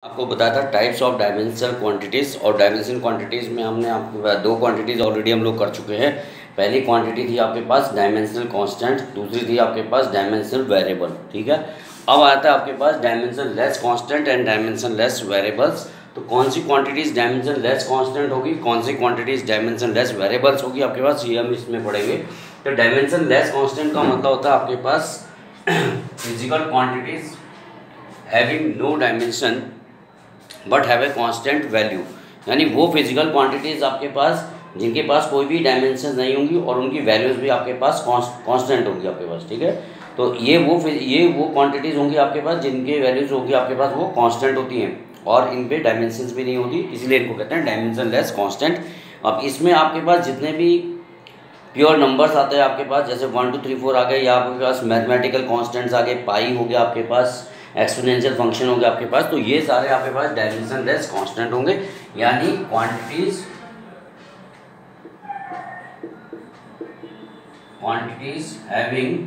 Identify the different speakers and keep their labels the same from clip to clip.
Speaker 1: आपको बताया था टाइप्स ऑफ डायमेंशनल क्वांटिटीज़। और डायमेंशनल क्वांटिटीज़ में हमने आपके पास दो क्वांटिटीज़ ऑलरेडी हम लोग कर चुके हैं। पहली क्वांटिटी थी आपके पास डायमेंशनल कांस्टेंट, दूसरी थी आपके पास डायमेंशनल वेरिएबल। ठीक है, अब आता है आपके पास dimensionless constant and dimensionless variables. तो कौन सी क्वांटिटीज़ डायमेंशन लेस कांस्टेंट होगी, कौन सी क्वांटिटीज़ डायमेंशन लेस वेरिएबल्स होगी आपके पास, ये हम इसमें पढ़ेंगे। तो डायमेंशन लेस कांस्टेंट का मतलब होता है आपके पास physical quantities having no dimension but have a constant value, यानी वो फिजिकल क्वांटिटीज़ आपके पास जिनके पास कोई भी डायमेंशन नहीं होंगी और उनकी वैल्यूज़ भी आपके पास कांस्टेंट होंगी आपके पास। ठीक है, तो ये वो क्वांटिटीज़ होंगी आपके पास जिनके वैल्यूज़ होंगी आपके पास वो कांस्टेंट होती हैं और इन पे डायमेंशंस भी नहीं होती, इसलिए इनको कहते हैं डायमेंशन लेस कांस्टेंट। अब इसमें आपके पास जितने भी प्योर नंबर्स आते हैं आपके पास, जैसे 1 2 3 4 आ गए, या आपके पास मैथमेटिकल कांस्टेंट्स आ गए, पाई हो गया आपके पास, एक्सपोनेंशियल फंक्शन हो गया आपके पास, तो ये सारे आपके पास डायमेंशन लेस कांस्टेंट होंगे, यानी क्वांटिटीज हैविंग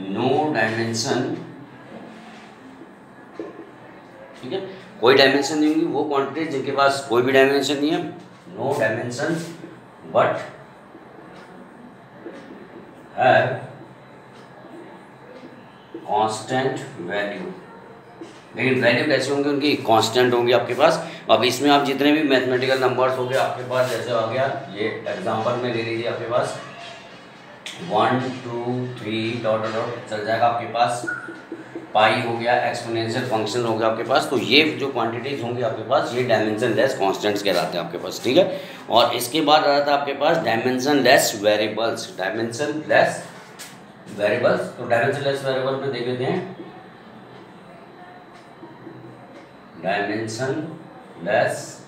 Speaker 1: नो डायमेंशन। ठीक है, कोई डायमेंशन नहीं होंगी वो क्वांटिटीज जिनके पास कोई भी डायमेंशन नहीं है, no dimension but have constant value. लेकिन वैल्यू कैसे होंगे उनकी, कांस्टेंट होंगी आपके पास। अब इसमें आप जितने भी मैथमेटिकल नंबर्स हो गए आपके पास, जैसे आ गया ये एग्जांपल में ले लीजिए आपके पास 1 2 3 डॉट डॉट चल जाएगा आपके पास, पाई हो गया, एक्सपोनेंशियल फंक्शन हो गया आपके पास, तो ये जो क्वांटिटीज होंगी आपके पास ये डायमेंशन लेस कांस्टेंट्स कहलाते हैं आपके पास। ठीक है, और इसके बाद आ जाता है आपके पास dimensionless variables. Dimensionless variables, तो डायमेंशन लेस वेरिएबल में देख लेते हैं dimensionless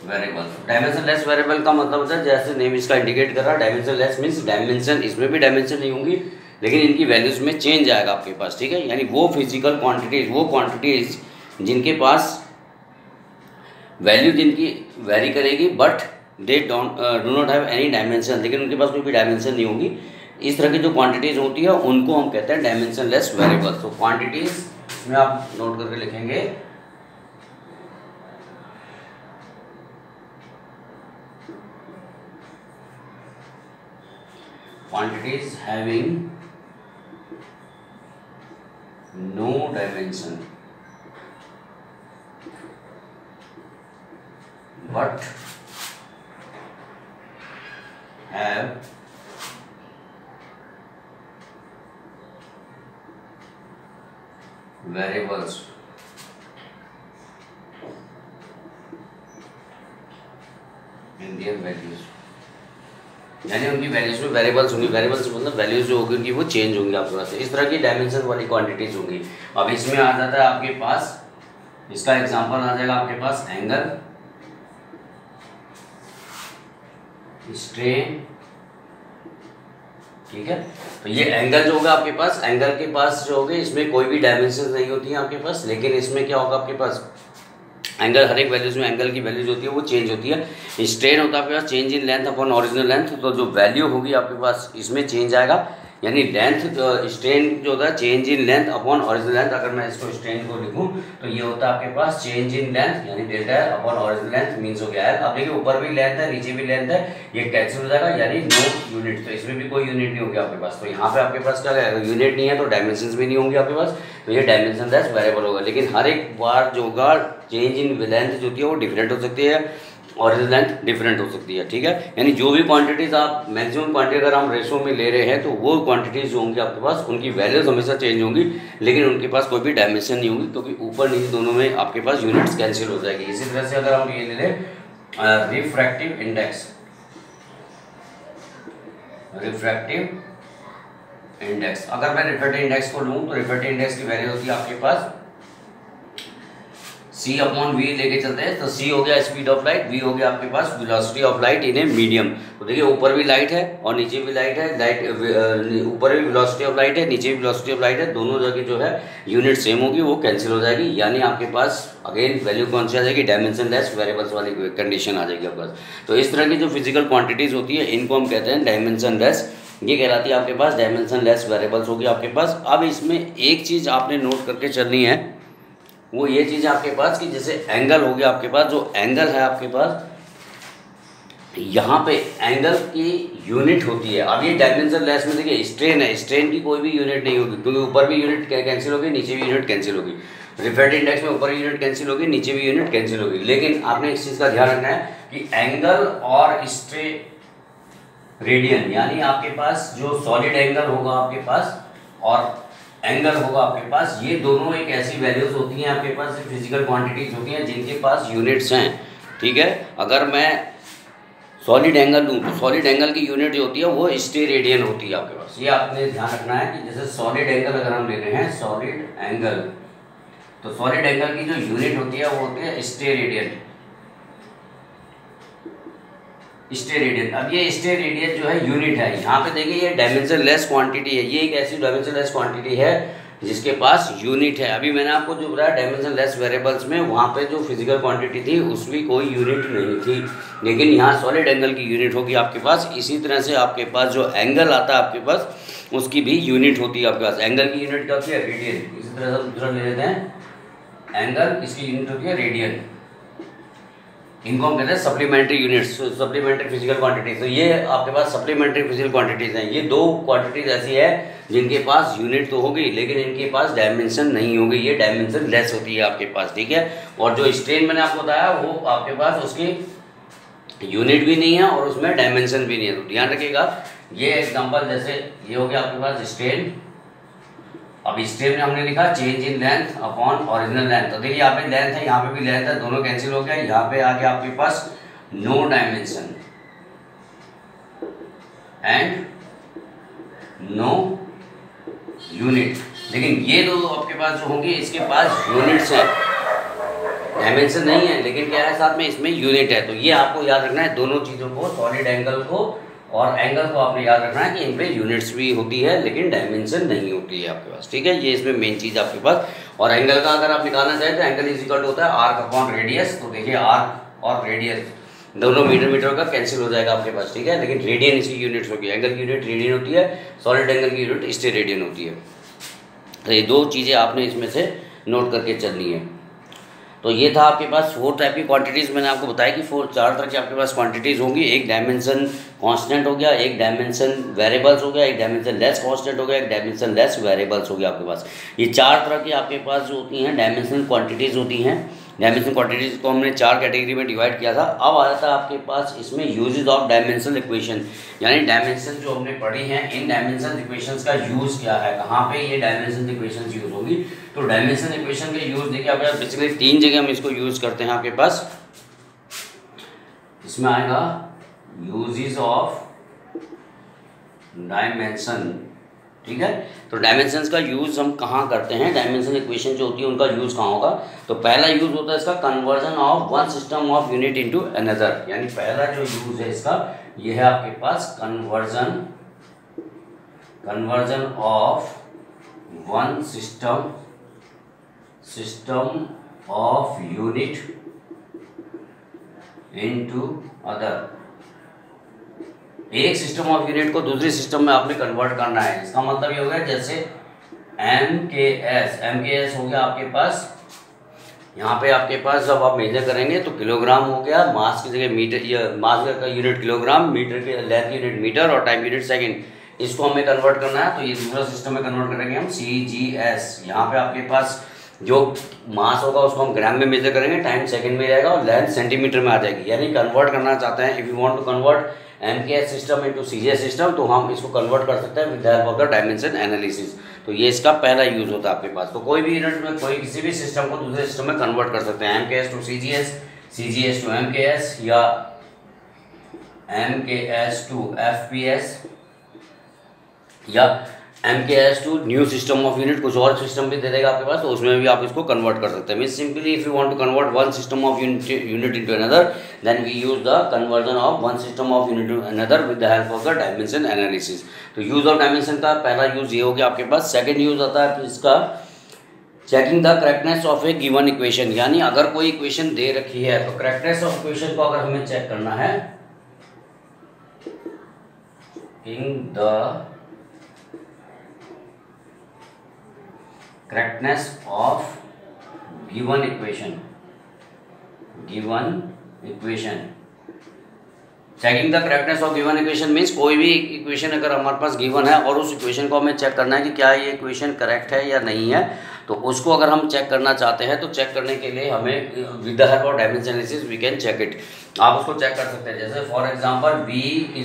Speaker 1: variable. Dimensionless variable का मतलब होता है, जैसे नेम इसका इंडिकेट कर रहा है, डायमेंशन लेस मीन्स डायमेंशन, इसमें भी डायमेंशन नहीं होंगी लेकिन इनकी वैल्यूज में चेंज आएगा आपके पास। ठीक है, यानी वो फिजिकल क्वांटिटीज, वो क्वांटिटीज जिनके पास वैल्यू जिनकी वेरी करेगी but they do not have any dimension, लेकिन उनके पास कोई भी डायमेंशन नहीं होगी, इस तरह की जो क्वांटिटीज होती है उनको हम कहते हैं डायमेंशन लेस वेरिएबल। तो क्वांटिटीज में आप नोट करके लिखेंगे quantities having no dimension but have variables in their values, यानी उनकी वैल्यूज में वेरिएबल्स होंगी। वेरिएबल्स मतलब वैल्यूज जो होगी उनकी वो चेंज होंगी आपके पास, इस तरह की डायमेंशन वाली क्वांटिटीज होंगी। अब इसमें आ जाता है आपके पास, इसका एग्जांपल आ जाएगा आपके पास एंगल, स्ट्रेन। ठीक है, तो ये एंगल जो होगा आपके पास, एंगल के पास जो होगा इसमें कोई भी डायमेंशन नहीं होती है आपके पास, लेकिन इसमें क्या होगा आपके पास एंगल, हर एक वैल्यूज में एंगल की वैल्यूज होती है वो चेंज होती है। स्ट्रेन होता है आपके पास change in length upon original length, तो जो वैल्यू होगी आपके पास इसमें चेंज आएगा, यानी लेंथ स्ट्रेन जो होता है change in length upon original length. अगर मैं इसको स्ट्रेन को लिखूं तो ये होता है आपके पास चेंज इन लेंथ, यानी delta L upon original length means हो गया है। अब देखिए ऊपर भी लेंथ है नीचे भी लेंथ है, ये कैंसिल हो जाएगा, यानी नो यूनिट, तो इसमें भी कोई यूनिट नहीं होगी आपके पास। तो यहाँ पे आपके पास क्या है, यूनिट नहीं है तो डायमेंशन भी नहीं होंगे आपके पास, तो ये डायमेंशन लेस वेरिएबल होगा। लेकिन हर एक बार जो होगा चेंज इन लेंथ जो होती है वो डिफरेंट हो सकती है, ओरिजिनल लेंथ डिफरेंट हो सकती है। ठीक है, यानी जो भी क्वांटिटीज आप मैक्सिमम क्वांटिटी अगर हम रेशो में ले रहे हैं तो वो क्वांटिटीज जो होंगी आपके पास उनकी वैल्यूज हमेशा चेंज होंगी, लेकिन उनके पास कोई भी डायमेंशन नहीं होगी, क्योंकि ऊपर नीचे दोनों में आपके पास यूनिट्स कैंसिल हो जाएगी। इसी तरह से अगर हम ये ले लें रिफ्रैक्टिव इंडेक्स, रिफ्रैक्टिव इंडेक्स, अगर मैं रिफ्रैक्टिव इंडेक्स को लूँ तो रिफ्रैक्टिव इंडेक्स की वैल्यू होती है आपके पास c अपॉन v लेके चलते हैं, तो c हो गया स्पीड ऑफ लाइट, v हो गया आपके पास velocity of light in a medium. तो देखिए ऊपर भी लाइट है और नीचे भी लाइट है, ऊपर भी वेलोसिटी ऑफ लाइट है नीचे भी वेलोसिटी ऑफ लाइट है, दोनों जगह जो है यूनिट सेम होगी, वो कैंसिल हो जाएगी, यानी आपके पास अगेन वैल्यू कौन सी आ जाएगी, डायमेंशन लेस वेरिएबल्स वाली कंडीशन आ जाएगी आपके पास। तो इस तरह की जो फिजिकल क्वांटिटीज होती है इनको हम कहते हैं डायमेंशन लेस ये कहलाती है आपके पास डायमेंशन लेस वेरिएबल्स होगी आपके पास। अब इसमें एक चीज़ आपने नोट करके चलनी है, वो ये चीज़ आपके पास कि जैसे एंगल हो गया आपके पास, जो एंगल है आपके पास यहाँ पे एंगल की यूनिट होती है। अब ये डायमेंशन लेस में देखिए स्ट्रेन है, स्ट्रेन की कोई भी यूनिट नहीं होगी, क्योंकि ऊपर भी यूनिट कैंसिल होगी, नीचे भी यूनिट कैंसिल होगी। रिफ्रैक्टिव इंडेक्स में ऊपर यूनिट कैंसिल होगी, नीचे भी यूनिट कैंसिल होगी। लेकिन आपने इस चीज़ का ध्यान रखना है कि एंगल और रेडियन, यानी आपके पास जो सॉलिड एंगल होगा आपके पास और एंगल होगा आपके पास, ये दोनों एक ऐसी वैल्यूज होती हैं आपके पास, फिजिकल क्वांटिटीज होती हैं जिनके पास यूनिट्स हैं। ठीक है, अगर मैं सॉलिड एंगल लूँ तो सॉलिड एंगल की यूनिट जो होती है वो स्टेरेडियन होती है आपके पास। ये आपने ध्यान रखना है कि जैसे सॉलिड एंगल अगर हम ले रहे हैं सॉलिड एंगल, तो सॉलिड एंगल की जो यूनिट होती है वो होती है स्टेरेडियन। स्टेरेडियन, अब ये स्टेरेडियन जो है यूनिट है, यहाँ पे देखिए ये डायमेंशन लेस क्वांटिटी है, ये एक ऐसी डायमेंशन लेस क्वांटिटी है जिसके पास यूनिट है। अभी मैंने आपको जो बताया डायमेंशन लेस वेरिएबल्स में, वहाँ पे जो फिजिकल क्वांटिटी थी उसमें कोई यूनिट नहीं थी, लेकिन यहाँ सॉलिड एंगल की यूनिट होगी आपके पास। इसी तरह से आपके पास जो एंगल आता है आपके पास, उसकी भी यूनिट होती है आपके पास। एंगल की यूनिट क्या होती है? रेडियन। इसी तरह से दूसरा ले लेते हैं एंगल, इसकी यूनिट होती है रेडियन। इनको हम कहते हैं supplementary units, supplementary physical quantities. तो ये आपके पास सप्लीमेंट्री फिजिकल क्वांटिटीज हैं। ये दो क्वांटिटीज ऐसी है जिनके पास यूनिट तो होगी लेकिन इनके पास डायमेंशन नहीं होगी, ये डायमेंशन लेस होती है आपके पास। ठीक है, और जो स्ट्रेन मैंने आपको बताया वो आपके पास उसकी यूनिट भी नहीं है और उसमें डायमेंशन भी नहीं है। तो ध्यान रखिएगा, ये एग्जाम्पल जैसे ये हो गया आपके पास स्ट्रेन। अब स्ट्रेन में हमने लिखा change in length upon original length. तो देखिए यहाँ पे लेंथ है, यहाँ पे भी लेंथ है, दोनों कैंसिल हो गया। यहाँ पे आ गया आपके पास no dimension and no unit. लेकिन ये दो आपके पास जो होंगे इसके पास यूनिट्स है, डायमेंशन नहीं है, लेकिन क्या है साथ में इसमें यूनिट है। तो ये आपको याद रखना है, दोनों चीज़ों को, सॉलिड एंगल को और एंगल को आपने याद रखना है कि इन पे यूनिट्स भी होती है लेकिन डायमेंशन नहीं होती है आपके पास। ठीक है, ये इसमें मेन चीज़ आपके पास। और एंगल का अगर आप निकालना चाहें तो एंगल इज इक्वल टू होता है आर्क अपॉन रेडियस। तो देखिए आर्क और रेडियस दोनों मीटर मीटर का कैंसिल हो जाएगा आपके पास। ठीक है, लेकिन रेडियन इसकी यूनिट्स होगी, एंगल की यूनिट रेडियन होती है, सॉलिड एंगल की यूनिट स्टेरेडियन होती है। तो ये दो चीज़ें आपने इसमें से नोट करके चलनी है। तो ये था आपके पास 4 टाइप की क्वांटिटीज़। मैंने आपको बताया कि 4 तरह की आपके पास क्वांटिटीज़ होंगी। एक डायमेंशन कांस्टेंट हो गया, एक डायमेंशन वेरिएबल्स हो गया, एक डायमेंशन लेस कांस्टेंट हो गया, एक डायमेंशन लेस वेरिएबल्स हो गया आपके पास। ये 4 तरह की आपके पास जो होती हैं डायमेंशनल क्वांटिटीज़ होती हैं। डायमेंशन क्वांटिटीज़ को हमने 4 कैटेगरी में डिवाइड किया था। अब आ जाता है आपके पास इसमें यूजेस ऑफ डायमेंशनल इक्वेशन, यानी डायमेंशन जो हमने पढ़ी हैं, इन डायमेंशन इक्वेशंस का यूज़ क्या है, कहाँ पे ये डायमेंशन इक्वेशंस यूज़ होगी। तो डायमेंशन इक्वेशन के यूज़ देखिए आपके पास बेसिकली 3 जगह हम इसको यूज़ करते हैं आपके पास। इसमें आएगा यूजेस ऑफ डायमेंशन। ठीक है, तो डायमेंशंस का यूज़ हम कहाँ करते हैं, डायमेंशन इक्वेशन जो होती है उनका यूज़ कहाँ होगा। तो पहला यूज़ होता है इसका conversion of one system of unit into another, यानी पहला जो यूज़ है इसका ये है आपके पास conversion of one system of unit into other. एक सिस्टम ऑफ यूनिट को दूसरी सिस्टम में आपने कन्वर्ट करना है। इसका मतलब ये हो गया जैसे MKS हो गया आपके पास, यहाँ पे आपके पास जब आप मेजर करेंगे तो किलोग्राम हो गया, मास की जगह मीटर, या मास का यूनिट किलोग्राम, मीटर के लेंथ यूनिट मीटर और टाइम यूनिट सेकंड। इसको हमें कन्वर्ट करना है तो ये दूसरा सिस्टम में कन्वर्ट करेंगे हम CGS। यहाँ पे आपके पास जो मास होगा उसको हम ग्राम में मेजर करेंगे, टाइम सेकंड में रहेगा और लेंथ सेंटीमीटर में आ जाएगी। यानी कन्वर्ट करना चाहते हैं, if you want to convert MKS system into CGS system, तो हम इसको कन्वर्ट कर सकते हैं with the help of the dimension analysis. तो ये इसका पहला यूज होता है आपके पास। तो कोई भी यूनिट में कोई किसी भी सिस्टम को दूसरे सिस्टम में कन्वर्ट कर सकते हैं, MKS to CGS, CGS to MKS या MKS टू FPS या MKS to new system of unit, कुछ और सिस्टम भी दे देगा आपके पास, तो उसमें भी आप इसको कन्वर्ट कर सकते हैं। Means simply if you want to convert one system of unit into another, then we use the conversion of one system of unit to another with the help of the dimension analysis. तो use of dimension का पहला use ये हो गया आपके पास। Second use आता है इसका checking the correctness of A given equation, यानी अगर कोई इक्वेशन दे रखी है तो करेक्टनेस ऑफ इक्वेशन को अगर हमें चेक करना है checking the correctness of given equation, checking the correctness of given equation means कोई भी इक्वेशन अगर हमारे पास गिवन है और उस इक्वेशन को हमें चेक करना है कि क्या ये इक्वेशन करेक्ट है या नहीं है, तो उसको अगर हम चेक करना चाहते हैं तो चेक करने के लिए हमें with the help of dimension analysis we can check it. आप उसको चेक कर सकते हैं, जैसे for example b =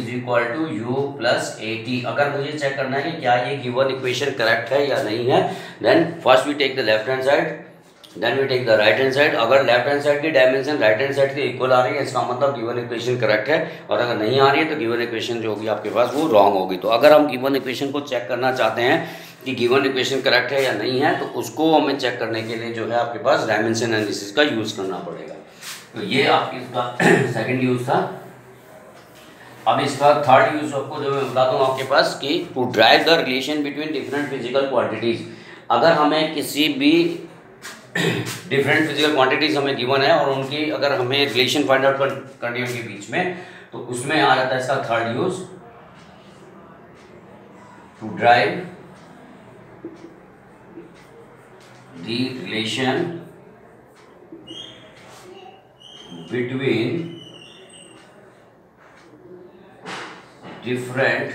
Speaker 1: u + at। अगर मुझे चेक करना है कि क्या ये गिवन इक्वेशन करेक्ट है या नहीं है, then first we take the left hand side, then we take the right hand side. अगर लेफ्ट हैंड साइड की डायमेंशन राइट हैंड साइड के इक्वल आ रही है, इसका मतलब गिवन इक्वेशन करेक्ट है, और अगर नहीं आ रही है तो गिवन इक्वेशन जो होगी आपके पास वो रॉन्ग होगी। तो अगर हम गिवन इक्वेशन को चेक करना चाहते हैं कि गिवन इक्वेशन करेक्ट है या नहीं है, तो उसको हमें चेक करने के लिए जो है आपके पास डायमेंशन एनालिसिस का यूज़ करना पड़ेगा। तो ये आपकी इसका सेकेंड यूज़ था। अब इसका थर्ड यूज़ आपको जो मैं बता दूँ आपके पास कि to drive the relation between different physical quantities. अगर हमें किसी भी डिफरेंट फिजिकल क्वांटिटीज हमें गिवन है और उनकी अगर हमें रिलेशन फाइंड आउट करनी है उनके बीच में, तो उसमें आ जाता है इसका third use, to drive the relation between different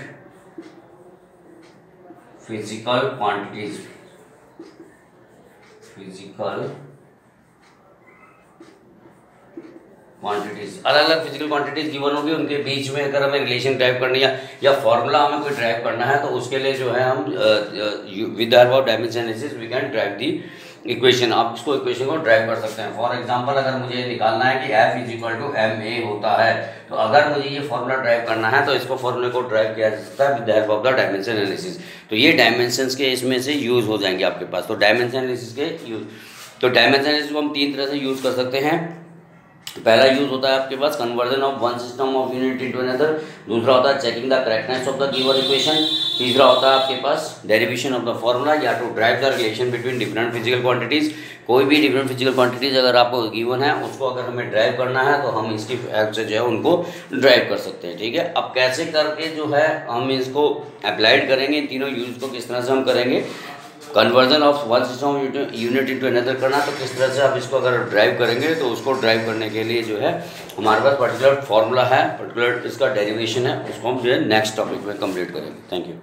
Speaker 1: physical quantities. अलग अलग फिजिकल क्वांटिटीज गिवन होगी, उनके बीच में अगर हमें रिलेशन ड्राइव करनी है या फॉर्मूला हमें कोई ड्राइव करना है, तो उसके लिए जो है हम with the help of dimension analysis we can drive the equation. आप इसको इक्वेशन को ड्राइव कर सकते हैं। फॉर एग्जांपल अगर मुझे निकालना है कि F = ma होता है, तो अगर मुझे ये फॉर्मूला ड्राइव करना है तो इसको फॉर्मूले को ड्राइव किया जा सकता है with the help of the dimension analysis. तो ये डायमेंशंस के इसमें से यूज़ हो जाएंगे आपके पास। तो डायमेंशन एनालिसिस के यूज़, तो डायमेंशन एनालिसिस को हम तीन तरह से यूज़ कर सकते हैं। पहला यूज होता है आपके पास conversion of one system of unit into another, दूसरा होता है checking the correctness of the given equation, तीसरा होता है आपके पास डेरिवेशन ऑफ द फॉर्मूला या to drive the relation between different physical quantities. कोई भी डिफरेंट फिजिकल क्वांटिटीज अगर आपको गिवन है, उसको अगर हमें ड्राइव करना है तो हम इसकी हेल्प से जो है उनको ड्राइव कर सकते हैं। ठीक है, अब कैसे करके जो है हम इसको अप्लाइड करेंगे, तीनों यूज को किस तरह से हम करेंगे, conversion of one system unit into another करना, तो किस तरह से आप इसको अगर ड्राइव करेंगे, तो उसको ड्राइव करने के लिए जो है हमारे पास पर्टिकुलर फॉर्मूला है, पर्टिकुलर इसका डेरिवेशन है, उसको हम जो है नेक्स्ट टॉपिक में कंप्लीट करेंगे। Thank you.